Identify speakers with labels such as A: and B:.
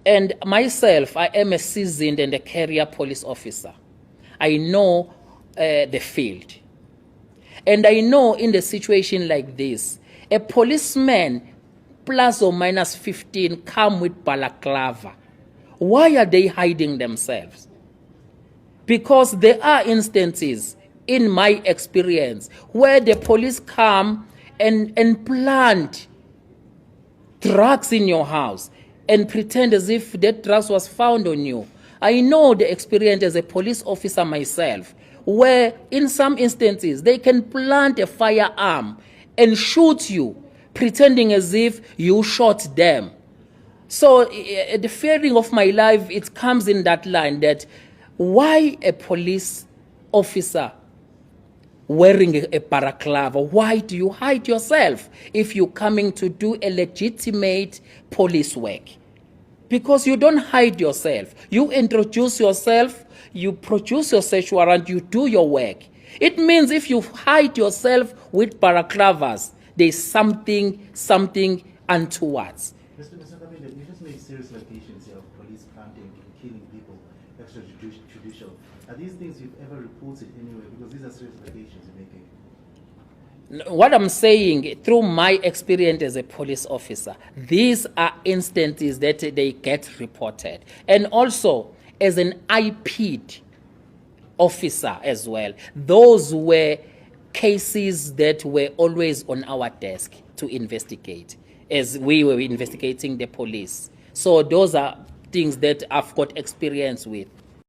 A: And myself, I am a seasoned and a career police officer. I know the field. And I know in the situation like this, a policeman plus or minus 15 come with balaclava. Why are they hiding themselves? Because there are instances, in my experience, where the police come and plant drugs in your house and pretend as if that drugs was found on you. I know the experience as a police officer myself, where in some instances they can plant a firearm and shoot you, pretending as if you shot them. So the fearing of my life, it comes in that line that why a police officer wearing a balaclava? Why do you hide yourself if you're coming to do a legitimate police work? Because you don't hide yourself. You introduce yourself, you produce your search warrant, you do your work. It means if you hide yourself with balaclavas, there's something untoward.
B: Mr. Kabila, you just made serious allegations here of police planting and killing people, extrajudicial. Are these things you've ever reported anywhere? Because these are serious allegations you're making.
A: What I'm saying, through my experience as a police officer, these are instances that they get reported. And also, as an IP'd officer as well, those were cases that were always on our desk to investigate as we were investigating the police. So those are things that I've got experience with.